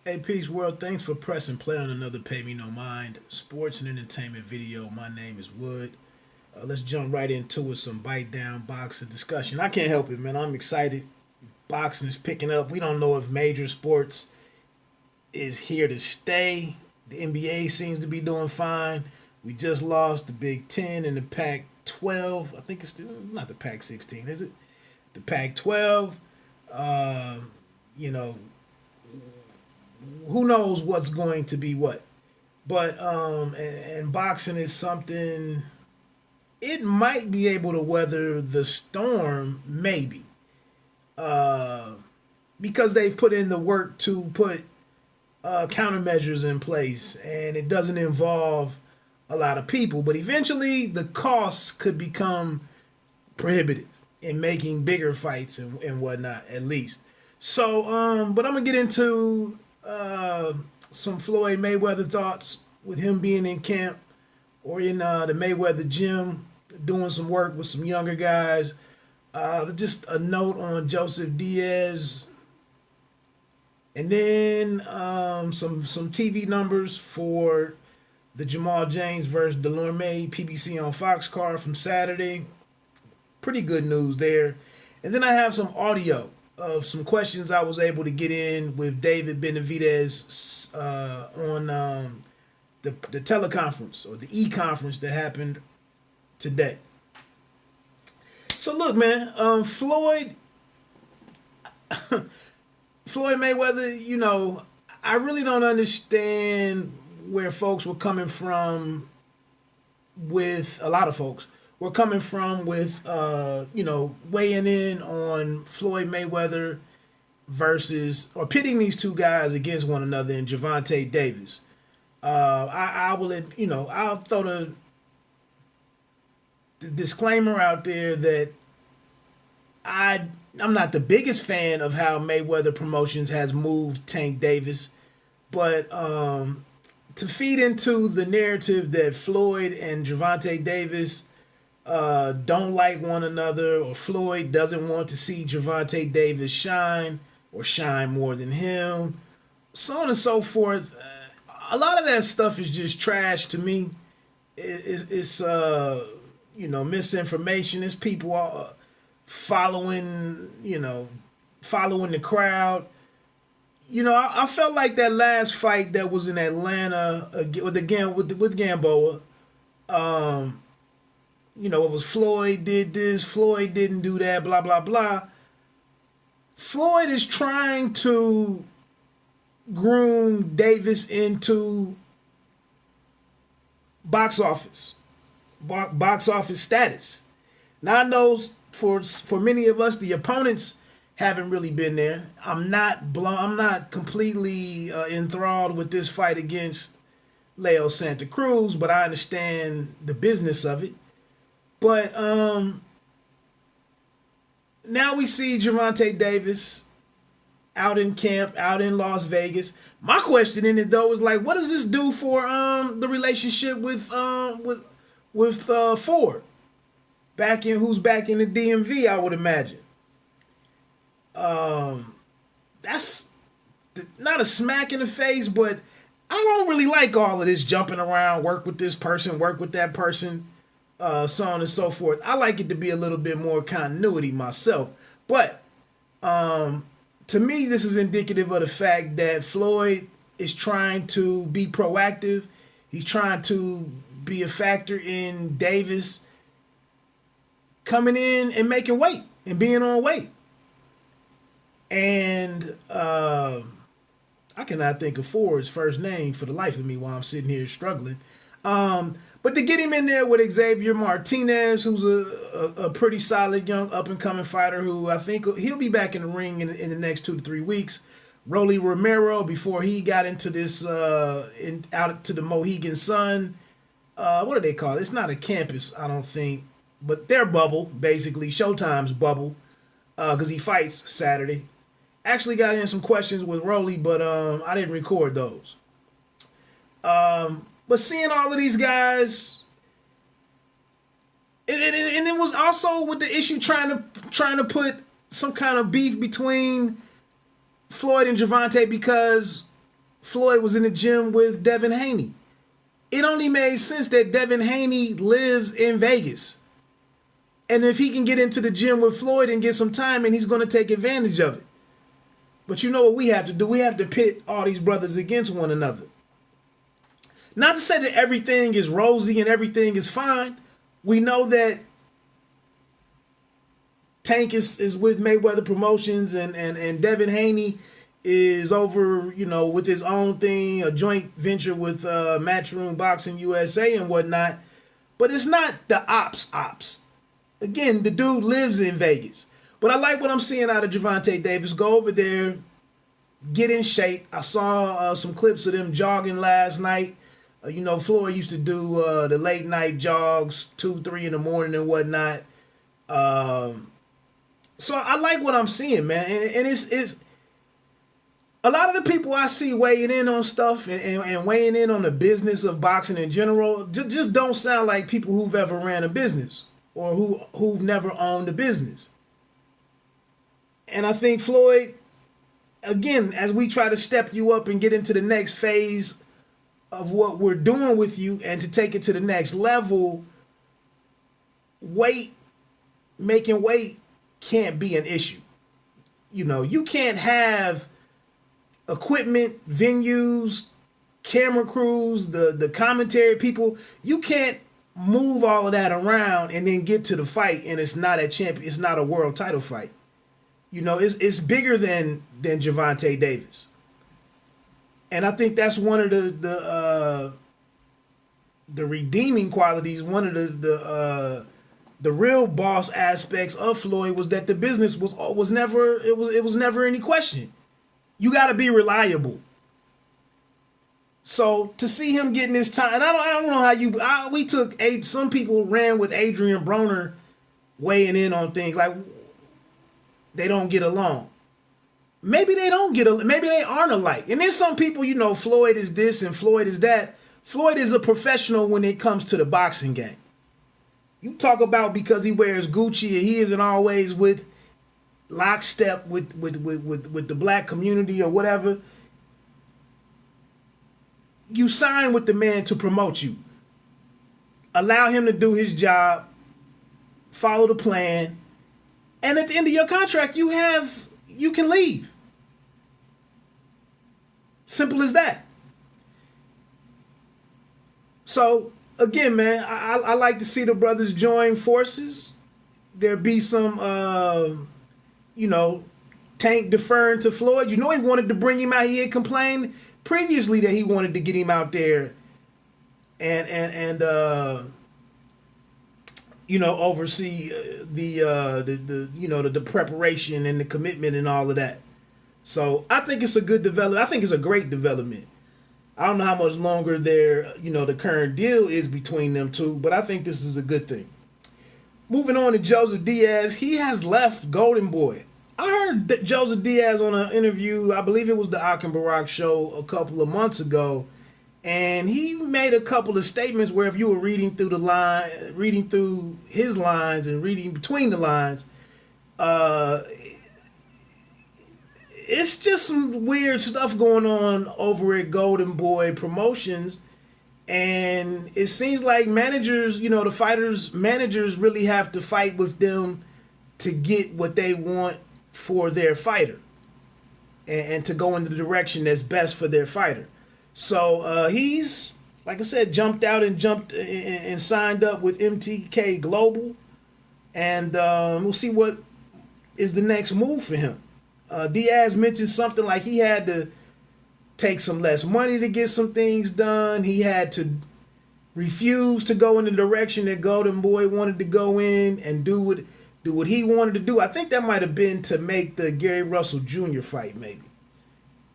Hey, Peace World, thanks for pressing play on another Pay Me No Mind sports and entertainment video. My name is Wood. Let's jump right into it, some bite down boxing discussion. I can't help it, man. I'm excited. Boxing is picking up. We don't know if major sports is here to stay. The NBA seems to be doing fine. We just lost the Big Ten and the Pac 12. I think it's still not the Pac 16, is it? The Pac 12. Uh, you know, who knows what's going to be what. But and boxing is something it might be able to weather the storm, maybe. Uh because they've put in the work to put countermeasures in place and it doesn't involve a lot of people. But eventually the costs could become prohibitive in making bigger fights and whatnot, at least. So, but I'm gonna get into some Floyd Mayweather thoughts with him being in camp or in the Mayweather gym doing some work with some younger guys. Just a note on Joseph Diaz, and then some TV numbers for the Jamal James versus Dulorme PBC on Fox card from Saturday. Pretty good news there. And then I have some audio of some questions I was able to get in with David Benavidez on the teleconference or the e-conference that happened today. So look, man, Floyd Mayweather, I really don't understand where folks were coming from with a lot of folks were coming from with weighing in on Floyd Mayweather versus or pitting these two guys against one another in Gervonta Davis. I will, I'll throw the disclaimer out there that I'm not the biggest fan of how Mayweather Promotions has moved Tank Davis, but to feed into the narrative that Floyd and Gervonta Davis don't like one another, or Floyd doesn't want to see Gervonta Davis shine or shine more than him, so on and so forth. A lot of that stuff is just trash to me. It's misinformation. It's people following following the crowd. I felt like that last fight that was in Atlanta with Gamboa. It was Floyd did this, Floyd didn't do that, blah, blah, blah. Floyd is trying to groom Davis into box office status. Now I know for many of us, the opponents haven't really been there. I'm not completely enthralled with this fight against Leo Santa Cruz, but I understand the business of it. But now we see Gervonta Davis out in camp, out in Las Vegas. My question in it though is like, what does this do for the relationship with Ford, who's back in the DMV? I would imagine. That's not a smack in the face, but I don't really like all of this jumping around, work with this person, work with that person. So on and so forth. I like it to be a little bit more continuity myself. But to me, this is indicative of the fact that Floyd is trying to be proactive. He's trying to be a factor in Davis coming in and making weight and being on weight. And I cannot think of Ford's first name for the life of me while I'm sitting here struggling. But to get him in there with Xavier Martinez, who's a pretty solid young up-and-coming fighter who I think he'll be back in the ring in the next 2 to 3 weeks. Rolly Romero, before he got into this, out to the Mohegan Sun, what do they call it? It's not a campus, I don't think, but their bubble, basically, Showtime's bubble, because he fights Saturday. Actually got in some questions with Rolly, but I didn't record those. But seeing all of these guys, and it was also with the issue trying to put some kind of beef between Floyd and Gervonta, because Floyd was in the gym with Devin Haney. It only made sense that Devin Haney lives in Vegas. And if he can get into the gym with Floyd and get some time, and he's going to take advantage of it. But you know what we have to do? We have to pit all these brothers against one another. Not to say that everything is rosy and everything is fine. We know that Tank is with Mayweather Promotions and Devin Haney is over, with his own thing, a joint venture with Matchroom Boxing USA and whatnot. But it's not the ops. Again, the dude lives in Vegas. But I like what I'm seeing out of Gervonta Davis. Go over there, get in shape. I saw some clips of them jogging last night. Floyd used to do the late night jogs, 2, 3 in the morning and whatnot. So I like what I'm seeing, man. And it's a lot of the people I see weighing in on stuff and weighing in on the business of boxing in general just don't sound like people who've ever ran a business or who've never owned a business. And I think Floyd, again, as we try to step you up and get into the next phase of what we're doing with you and to take it to the next level, making weight can't be an issue. You can't have equipment, venues, camera crews, the commentary people. You can't move all of that around and then get to the fight and it's not it's not a world title fight. It's bigger than Gervonta Davis. And I think that's one of the redeeming qualities, one of the real boss aspects of Floyd was that the business was never any question. You got to be reliable. So to see him getting his time, and I don't know how we took some people ran with Adrian Broner weighing in on things like they don't get along. Maybe they don't maybe they aren't alike. And then some people, Floyd is this and Floyd is that. Floyd is a professional when it comes to the boxing game. You talk about because he wears Gucci and he isn't always with lockstep with the black community or whatever. You sign with the man to promote you. Allow him to do his job. Follow the plan. And at the end of your contract, you can leave. Simple as that. So, again, man, I like to see the brothers join forces. There be some, Tank deferring to Floyd. He wanted to bring him out. He had complained previously that he wanted to get him out there and oversee the preparation and the commitment and all of that. So I think it's a good development. I think it's a great development. I don't know how much longer the current deal is between them two, but I think this is a good thing. Moving on to Joseph Diaz, he has left Golden Boy. I heard Joseph Diaz on an interview, I believe it was the Akin Barak show a couple of months ago, and he made a couple of statements where if you were reading through his lines and reading between the lines, it's just some weird stuff going on over at Golden Boy Promotions. And it seems like managers, the fighters' managers really have to fight with them to get what they want for their fighter and to go in the direction that's best for their fighter. So he's, like I said, jumped out and signed up with MTK Global. And we'll see what is the next move for him. Diaz mentioned something like he had to take some less money to get some things done. He had to refuse to go in the direction that Golden Boy wanted to go in and do what he wanted to do. I think that might have been to make the Gary Russell Jr. fight, maybe.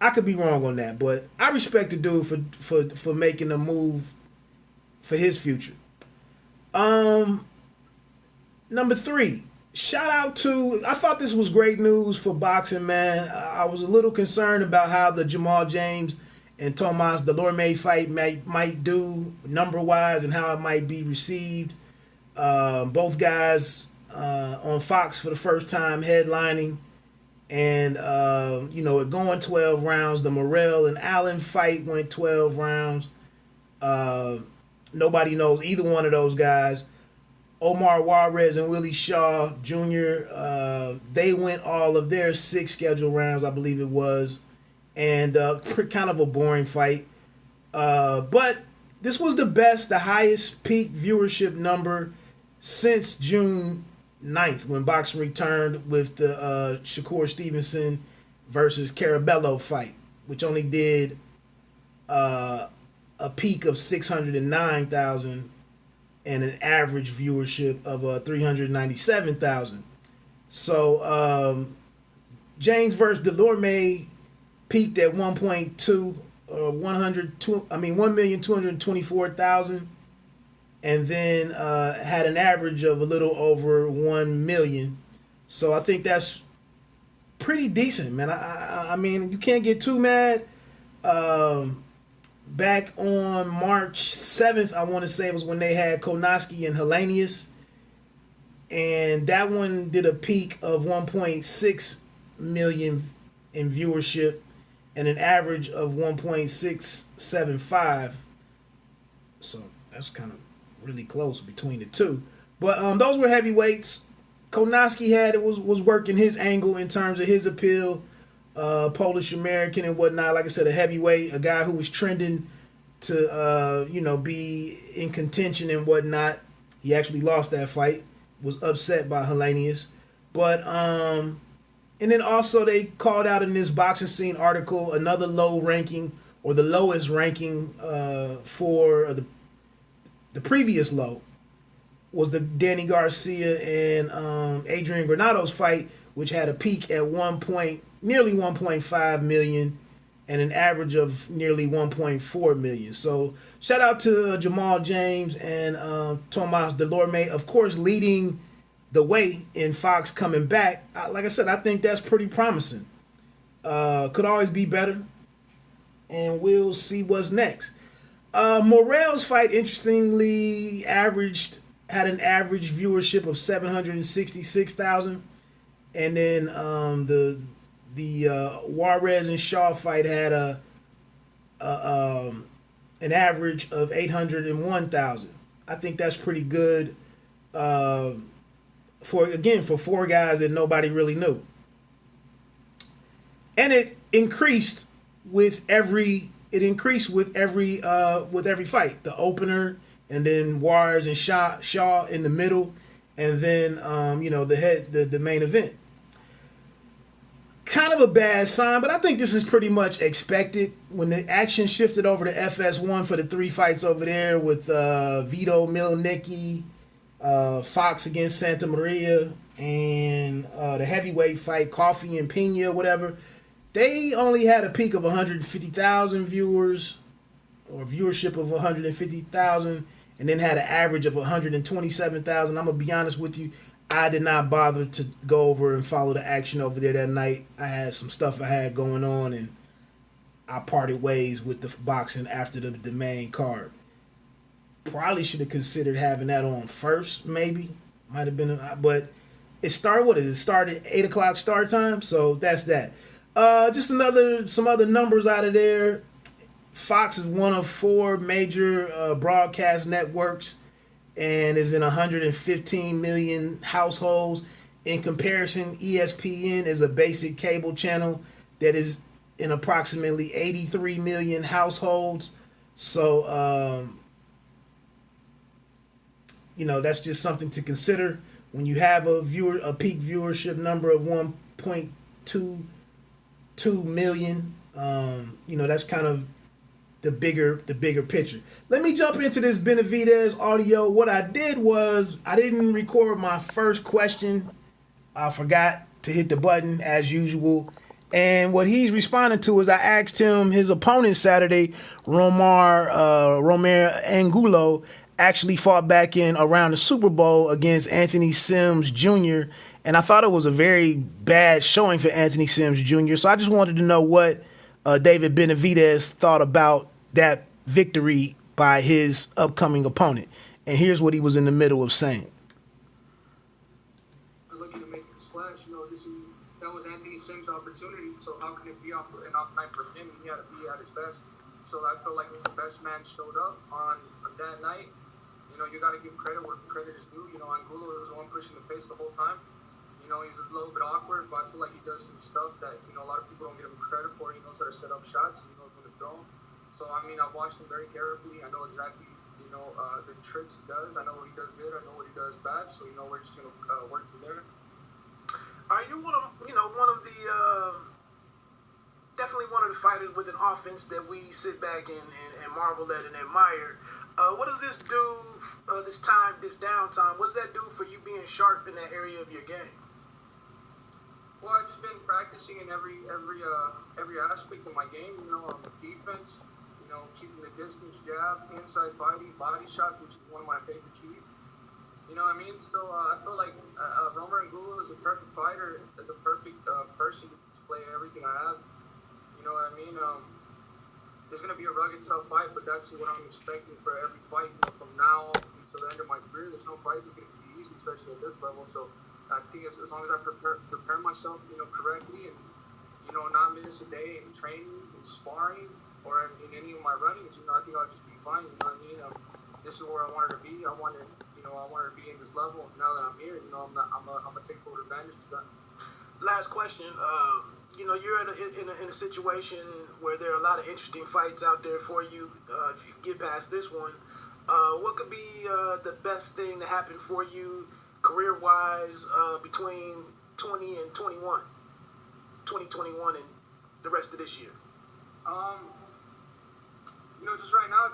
I could be wrong on that, but I respect the dude for making a move for his future. Number 3. Shout out to, I thought this was great news for boxing, man. I was a little concerned about how the Jamal James and Tomas Dulorme fight might do number-wise and how it might be received. Both guys on Fox for the first time headlining And, it going 12 rounds. The Morrell and Allen fight went 12 rounds. Nobody knows either one of those guys. Omar Juarez and Willie Shaw Jr., they went all of their 6 scheduled rounds, I believe it was. And kind of a boring fight. But this was the highest peak viewership number since June 9th, when boxing returned with the Shakur Stevenson versus Carabello fight, which only did a peak of 609,000 and an average viewership of 397,000. So James versus Dulorme peaked at 1,224,000, and then had an average of a little over 1 million. So I think that's pretty decent, man. I mean, you can't get too mad. Back on March 7th, I want to say, was when they had Konoski and Hellenius. And that one did a peak of 1.6 million in viewership and an average of 1.675. So that's kind of really close between the two. But those were heavyweights. Konoski was working his angle in terms of his appeal. Polish American and whatnot. Like I said, a heavyweight, a guy who was trending to be in contention and whatnot. He actually lost that fight. Was upset by Hellenius. But and then also they called out in this Boxing Scene article another low ranking, or the lowest ranking for the previous low was the Danny Garcia and Adrian Granado's fight, which had a peak at nearly 1.5 million and an average of nearly 1.4 million. So shout out to Jamal James and Tomas Dulorme, of course, leading the way in Fox coming back. Like I said, I think that's pretty promising. Could always be better, and we'll see what's next. Morrell's fight, interestingly, had an average viewership of 766,000, and then the Juarez and Shaw fight had an average of 801,000. I think that's pretty good for 4 guys that nobody really knew, and it increased with every fight. The opener, and then Juarez and Shaw in the middle, and then the main event. Kind of a bad sign, but I think this is pretty much expected. When the action shifted over to FS1 for the 3 fights over there with Vito Milnicki, Fox against Santa Maria, and the heavyweight fight, Coffey and Pena, whatever, they only had a peak of 150,000 viewers, or viewership of 150,000, and then had an average of 127,000. I'm going to be honest with you, I did not bother to go over and follow the action over there that night. I had some stuff I had going on, and I parted ways with the boxing after the main card. Probably should have considered having that on first, maybe. Might have been, but it started, it started 8 o'clock start time, so that's that. Just some other numbers out of there. Fox is one of 4 major broadcast networks and is in 115 million households. In comparison, ESPN is a basic cable channel that is in approximately 83 million households. So, that's just something to consider when you have a peak viewership number of 1.22 million. That's kind of the bigger picture. Let me jump into this Benavidez audio. What I did was I didn't record my first question. I forgot to hit the button as usual. And what he's responding to is I asked him his opponent Saturday, Romer Angulo, actually fought back in around the Super Bowl against Anthony Sims Jr. And I thought it was a very bad showing for Anthony Sims Jr. So I just wanted to know what David Benavidez thought about that victory by his upcoming opponent. And here's what he was in the middle of saying. I'd like you to make a splash. That was Anthony Sims for him, he had to be at his best. So I feel like the best man showed up on that night. You know, you got to give credit where credit is due. You know, Angulo was the one pushing the pace the whole time. You know, he's a little bit awkward, but I feel like he does some stuff that, you know, a lot of people don't give him credit for. He knows how to set up shots. He knows when to throw. So, I mean, I've watched him very carefully. I know exactly, you know, the tricks he does. I know what he does good. I know what he does bad. So, you know, we're just going to work from there. Are you one of the definitely one of the fighters with an offense that we sit back and marvel at and admire? What does this do, this downtime, what does that do for you being sharp in that area of your game? Well, I've just been practicing in every aspect of my game. You know, defense, you know, keeping the distance, jab, inside fighting, body shots, which is one of my favorite keys. You know what I mean? So I feel like Romer Angulo is the perfect fighter, the perfect person to display everything I have. You know what I mean? There's going to be a rugged, tough fight, but that's what I'm expecting for every fight. You know, from now until the end of my career, there's no fight that's going to be easy, especially at this level. So I think as long as I prepare myself, you know, correctly and, you know, not miss a day in training, in sparring, or in any of my runnings, you know, I think I'll just be fine. You know what I mean? This is where I wanted to be. I wanted to be in this level. Now that I'm here, you know, I'm gonna take full advantage of that. Last question. You know, you're in a situation where there are a lot of interesting fights out there for you. If you get past this one, what could be the best thing to happen for you career-wise between 2021 and the rest of this year? You know, just right now,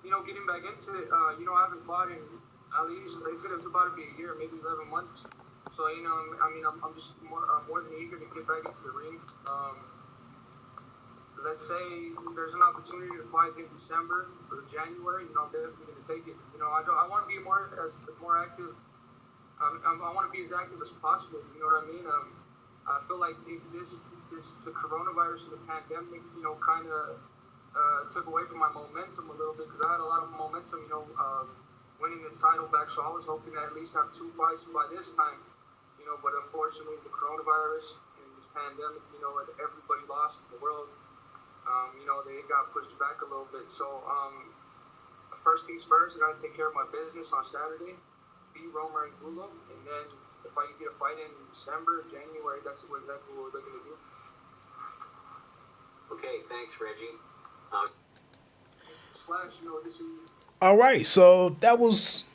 you know, getting back into it. You know, I haven't fought in at least, they said it was about to be a year, maybe 11 months. So, you know, I mean, I'm just more than eager to get back into the ring. Let's say there's an opportunity to fight in December or January, you know, I'm definitely going to take it. You know, I want to be more active. I want to be as active as possible, you know what I mean? I feel like the coronavirus and the pandemic, you know, kind of took away from my momentum a little bit, because I had a lot of momentum, you know, winning the title back, so I was hoping to at least have 2 fights by this time, you know, but unfortunately the coronavirus and this pandemic, you know, everybody lost in the world, you know, they got pushed back a little bit. So first things first, I got to take care of my business on Saturday, beat Romer Angulo, and then if I can get a fight in December, January, that's exactly what we're looking to do. Okay, thanks, Reggie. Slash, you know, this is... All right, so that was.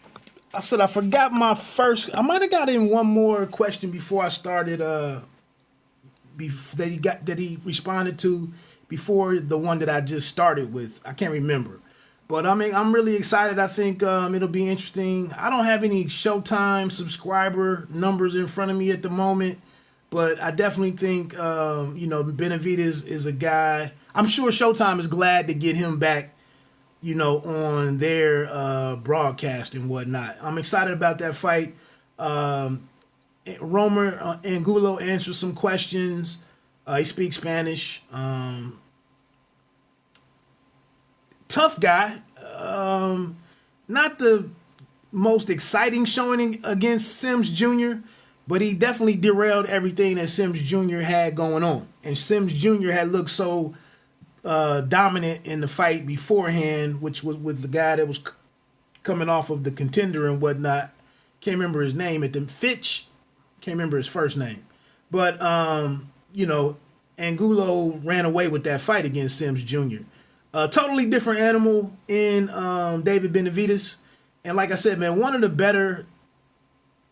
I said I forgot my first. I might have got in one more question before I started. That he responded to before the one that I just started with. I can't remember, but I mean I'm really excited. I think it'll be interesting. I don't have any Showtime subscriber numbers in front of me at the moment, but I definitely think you know, Benavidez is a guy. I'm sure Showtime is glad to get him back, you know, on their broadcast and whatnot. I'm excited about that fight. Romer Angulo answers some questions. He speaks Spanish. Tough guy. Not the most exciting showing against Sims Jr., but he definitely derailed everything that Sims Jr. had going on. And Sims Jr. had looked so dominant in the fight beforehand, which was with the guy that was coming off of the Contender and whatnot. Can't remember his name at the Fitch. Can't remember his first name, but you know, Angulo ran away with that fight against Sims Jr. A totally different animal in David Benavidez, and like I said, man, one of the better.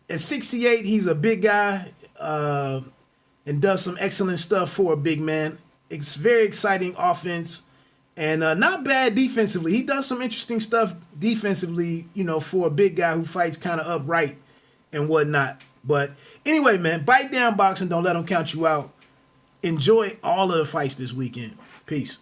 At 68, he's a big guy and does some excellent stuff for a big man. It's very exciting offense and not bad defensively. He does some interesting stuff defensively, you know, for a big guy who fights kind of upright and whatnot. But anyway, man, bite down boxing. Don't let them count you out. Enjoy all of the fights this weekend. Peace.